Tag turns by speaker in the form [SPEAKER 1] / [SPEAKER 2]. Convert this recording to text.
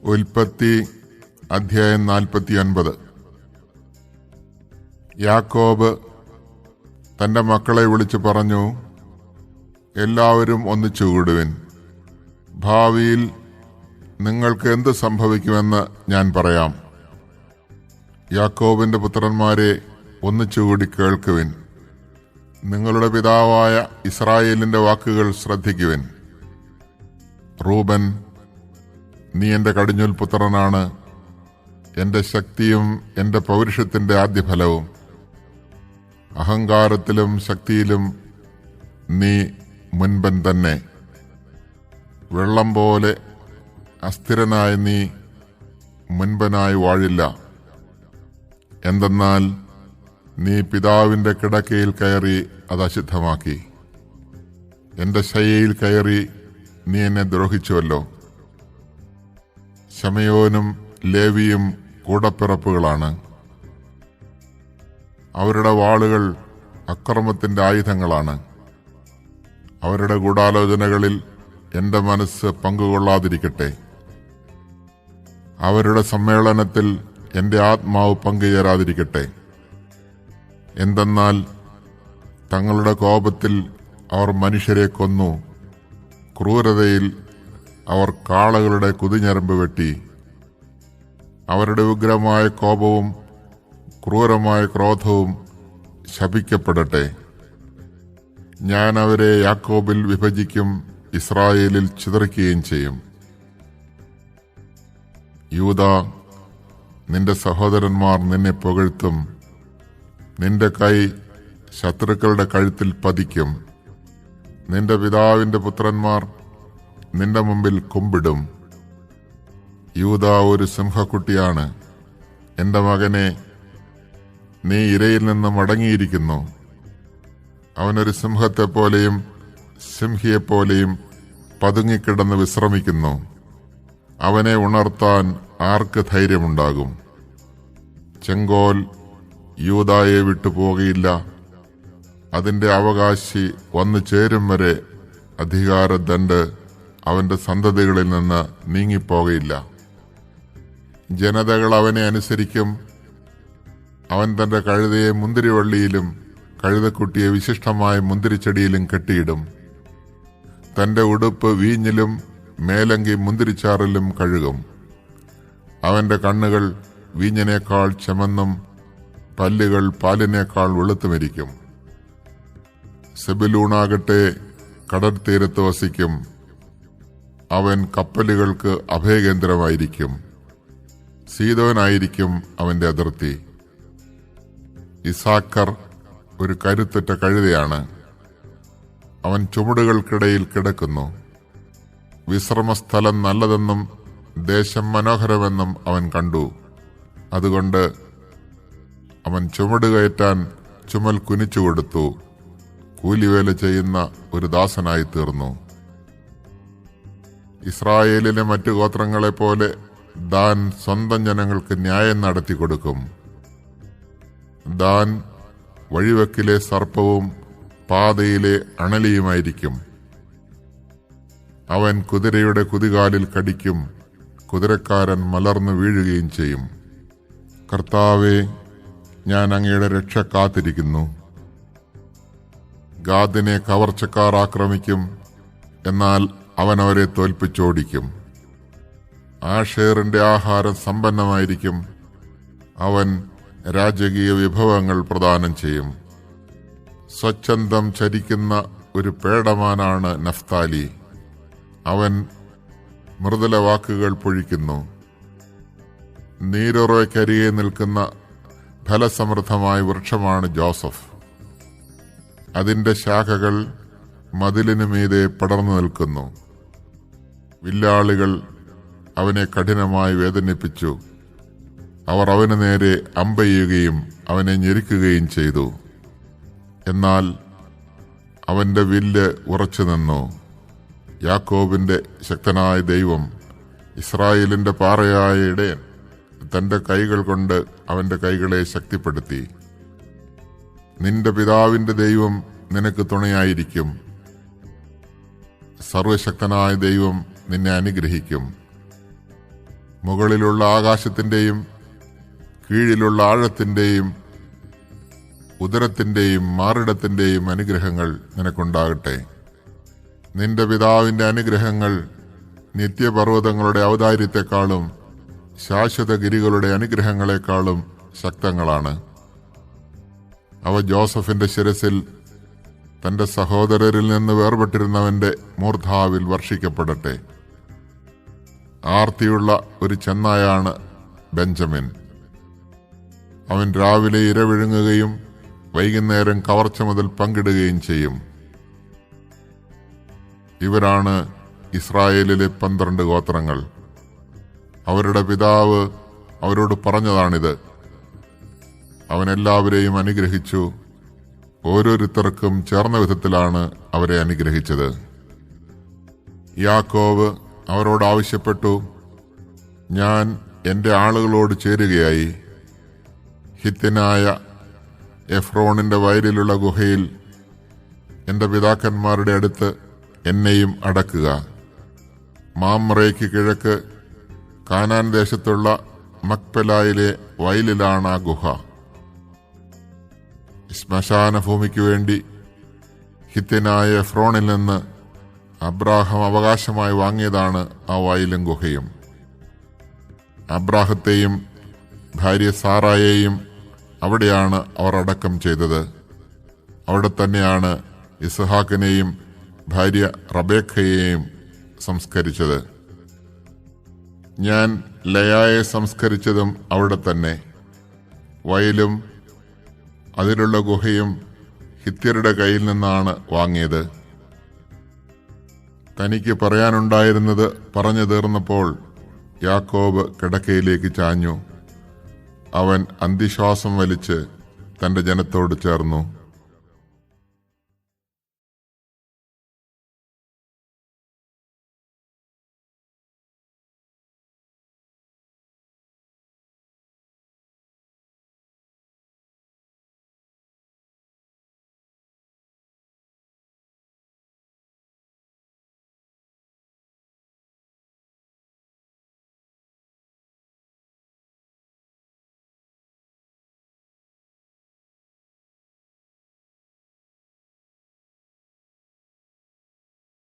[SPEAKER 1] ഉൽപ്പത്തി അധ്യായം 49. യാക്കോബ് തന്റെ മക്കളെ വിളിച്ചു പറഞ്ഞു, എല്ലാവരും ഒന്നിച്ചു കൂടുവിൻ. ഭാവിയിൽ നിങ്ങൾക്ക് എന്ത് സംഭവിക്കുമെന്ന് ഞാൻ പറയാം. യാക്കോബിന്റെ പുത്രന്മാരെ ഒന്നിച്ചുകൂടി കേൾക്കുവിൻ. നിങ്ങളുടെ പിതാവായ ഇസ്രായേലിന്റെ വാക്കുകൾ ശ്രദ്ധിക്കുവിൻ. റൂബൻ, നീ എന്റെ കടിഞ്ഞൂൽ പുത്രനാണ്, എന്റെ ശക്തിയും എന്റെ പൗരുഷത്തിന്റെ ആദ്യഫലവും. അഹങ്കാരത്തിലും ശക്തിയിലും നീ മുൻപൻ തന്നെ. വെള്ളം പോലെ അസ്ഥിരനായ നീ മുൻപനായി വാഴില്ല. എന്തെന്നാൽ നീ പിതാവിന്റെ കിടക്കയിൽ കയറി അത് അശുദ്ധമാക്കി. എന്റെ ശയ്യയിൽ കയറി നീ എന്നെ ദ്രോഹിച്ചുവല്ലോ. ശമയോനും ലേവിയും കൂടപ്പിറപ്പുകളാണ്. അവരുടെ വാളുകൾ അക്രമത്തിന്റെ ആയുധങ്ങളാണ്. അവരുടെ ഗൂഢാലോചനകളിൽ എന്റെ മനസ്സ് പങ്കുകൊള്ളാതിരിക്കട്ടെ. അവരുടെ സമ്മേളനത്തിൽ എന്റെ ആത്മാവ് പങ്കുചേരാതിരിക്കട്ടെ. എന്തെന്നാൽ തങ്ങളുടെ കോപത്തിൽ അവർ മനുഷ്യരെ കൊന്നു, ക്രൂരതയിൽ അവർ കാളകളുടെ കുതിഞ്ഞരമ്പ് വെട്ടി. അവരുടെ ഉഗ്രമായ കോപവും ക്രൂരമായ ക്രോധവും ശപിക്കപ്പെടട്ടെ. ഞാൻ അവരെ യാക്കോബിൽ വിഭജിക്കും, ഇസ്രായേലിൽ ചിതറിക്കുകയും ചെയ്യും. യൂദാ, നിന്റെ സഹോദരന്മാർ നിന്നെ പുകഴ്ത്തും. നിന്റെ കൈ ശത്രുക്കളുടെ കഴുത്തിൽ പതിക്കും. നിന്റെ പിതാവിന്റെ പുത്രന്മാർ നിന്റെ മുമ്പിൽ കുമ്പിടും. യൂദാ ഒരു സിംഹക്കുട്ടിയാണ്. എന്റെ മകനെ, നീ ഇരയിൽ നിന്ന് മടങ്ങിയിരിക്കുന്നു. അവനൊരു സിംഹത്തെപ്പോലെയും സിംഹിയെപ്പോലെയും പതുങ്ങിക്കിടന്ന് വിശ്രമിക്കുന്നു. അവനെ ഉണർത്താൻ ആർക്ക് ധൈര്യമുണ്ടാകും? ചെങ്കോൽ യൂദായെ വിട്ടുപോകയില്ല. അതിന്റെ അവകാശി വന്നു ചേരും വരെ അധികാരദണ്ഡ് അവന്റെ സന്തതികളിൽ നിന്ന് നീങ്ങിപ്പോകയില്ല. ജനതകൾ അവനെ അനുസരിക്കും. അവൻ തന്റെ കഴുതയെ മുന്തിരിവള്ളിയിലും കഴുതക്കുട്ടിയെ വിശിഷ്ടമായ മുന്തിരിച്ചെടിയിലും കെട്ടിയിടും. തന്റെ ഉടുപ്പ് വീഞ്ഞിലും മേലങ്കി മുന്തിരിച്ചാറിലും കഴുകും. അവന്റെ കണ്ണുകൾ വീഞ്ഞിനേക്കാൾ ചെമന്നും പല്ലുകൾ പാലിനേക്കാൾ വെളുത്തുമിരിക്കും. സെബുലൂണാകട്ടെ കടൽ തീരത്ത് വസിക്കും. അവൻ കപ്പലുകൾക്ക് അഭയകേന്ദ്രമായിരിക്കും. സീദോനായിരിക്കും അവന്റെ അതിർത്തി. ഇസാക്കർ ഒരു കരുത്തുറ്റ കഴുതയാണ്. അവൻ ചുമടുകൾക്കിടയിൽ കിടക്കുന്നു. വിശ്രമസ്ഥലം നല്ലതെന്നും ദേശം മനോഹരമെന്നും അവൻ കണ്ടു. അതുകൊണ്ട് അവൻ ചുമട് കയറ്റാൻ ചുമൽ കുനിച്ചുകൊടുത്തു. കൂലിവേല ചെയ്യുന്ന ഒരു ദാസനായി തീർന്നു. ഇസ്രായേലിലെ മറ്റു ഗോത്രങ്ങളെപ്പോലെ ദാൻ സ്വന്തം ജനങ്ങൾക്ക് ന്യായം നടത്തി കൊടുക്കും. ദാൻ വഴിവെക്കിലെ സർപ്പവും പാതയിലെ അണലിയുമായിരിക്കും. അവൻ കുതിരയുടെ കുതികാലിൽ കടിക്കും. കുതിരക്കാരൻ മലർന്നു വീഴുകയും ചെയ്യും. കർത്താവേ, ഞാൻ അങ്ങയുടെ രക്ഷ കാത്തിരിക്കുന്നു. ഗാദിനെ കവർച്ചക്കാർ ആക്രമിക്കും, എന്നാൽ അവൻ അവരെ തോൽപ്പിച്ചോടിക്കും. ആഷേറിന്റെ ആഹാരം സമ്പന്നമായിരിക്കും. അവൻ രാജകീയ വിഭവങ്ങൾ പ്രദാനം ചെയ്യും. സ്വച്ഛന്തം ചരിക്കുന്ന ഒരു പേടമാനാണ് നഫ്താലി. അവൻ മൃദുല വാക്കുകൾ പൊഴിക്കുന്നു. നീരുറവയ്ക്കരികെ നിൽക്കുന്ന ഫലസമൃദ്ധമായ വൃക്ഷമാണ് ജോസഫ്. അതിന്റെ ശാഖകൾ മതിലിനു മീതെ പടർന്നു നിൽക്കുന്നു. വില്ലാളികൾ അവനെ കഠിനമായി വേദനിപ്പിച്ചു. അവർ അവന് നേരെ അമ്പെയ്യുകയും അവനെ ഞെരുക്കുകയും ചെയ്തു. എന്നാൽ അവന്റെ വില്ല് ഉറച്ചു നിന്നു. യാക്കോബിന്റെ ശക്തനായ ദൈവം, ഇസ്രായേലിന്റെ പാറയായ ഇടയൻ, തന്റെ കൈകൾ കൊണ്ട് അവന്റെ കൈകളെ ശക്തിപ്പെടുത്തി. നിന്റെ പിതാവിന്റെ ദൈവം നിനക്ക് തുണയായിരിക്കും. സർവശക്തനായ ദൈവം നിന്നെ അനുഗ്രഹിക്കും. മുകളിലുള്ള ആകാശത്തിന്റെയും കീഴിലുള്ള ആഴത്തിന്റെയും ഉദരത്തിന്റെയും മാറിടത്തിന്റെയും അനുഗ്രഹങ്ങൾ നിനക്കുണ്ടാകട്ടെ. നിന്റെ പിതാവിന്റെ അനുഗ്രഹങ്ങൾ നിത്യപർവ്വതങ്ങളുടെ ഔദാര്യത്തെക്കാളും ശാശ്വതഗിരികളുടെ അനുഗ്രഹങ്ങളെക്കാളും ശക്തങ്ങളാണ്. അവ ജോസഫിന്റെ ശിരസിൽ തന്റെ സഹോദരരിൽ നിന്ന് വേർപെട്ടിരുന്നവന്റെ മൂർധാവിൽ വർഷിക്കപ്പെടട്ടെ. ആർത്തിയുള്ള ഒരു ചെന്നായാണ് ബെഞ്ചമിൻ. അവൻ രാവിലെ ഇര വിഴുങ്ങുകയും വൈകുന്നേരം കവർച്ച മുതൽ പങ്കിടുകയും ചെയ്യും. ഇവരാണ് ഇസ്രായേലിലെ 12 ഗോത്രങ്ങൾ. അവരുടെ പിതാവ് അവരോട് പറഞ്ഞതാണിത്. അവൻ എല്ലാവരെയും അനുഗ്രഹിച്ചു. ഓരോരുത്തർക്കും ചേർന്ന വിധത്തിലാണ് അവരെ അനുഗ്രഹിച്ചത്. യാക്കോബ് അവരോട് ആവശ്യപ്പെട്ടു, ഞാൻ എൻ്റെ ആളുകളോട് ചേരുകയായി. ഹിത്യനായ എഫ്രോണിന്റെ വയലിലുള്ള ഗുഹയിൽ എൻ്റെ പിതാക്കന്മാരുടെ അടുത്ത് എന്നെയും അടക്കുക. മാമ്രയ്ക്ക് കിഴക്ക് കാനാൻ ദേശത്തുള്ള മക്പെലായിലെ വയലിലാണ് ആ ഗുഹ. ശ്മശാന ഭൂമിക്ക് വേണ്ടി ഹിത്യനായ എഫ്രോണിൽ നിന്ന് അബ്രാഹാം അവകാശമായി വാങ്ങിയതാണ് ആ വയലും ഗുഹയും. അബ്രാഹത്തെയും ഭാര്യ സാറായെയും അവിടെയാണ് അവർ അടക്കം ചെയ്തത്. അവിടെ തന്നെയാണ് ഇസ്ഹാക്കിനെയും ഭാര്യ റബേക്കയെയും സംസ്കരിച്ചത്. ഞാൻ ലയായെ സംസ്കരിച്ചതും അവിടെ തന്നെ. വയലും അതിലുള്ള ഗുഹയും ഹിത്യരുടെ കയ്യിൽ നിന്നാണ് വാങ്ങിയത്. തനിക്ക് പറയാനുണ്ടായിരുന്നത് പറഞ്ഞു തീർന്നപ്പോൾ യാക്കോബ് കിടക്കയിലേക്ക് ചാഞ്ഞു. അവൻ അന്തിശ്വാസം വലിച്ച് തന്റെ ജനത്തോട് ചേർന്നു.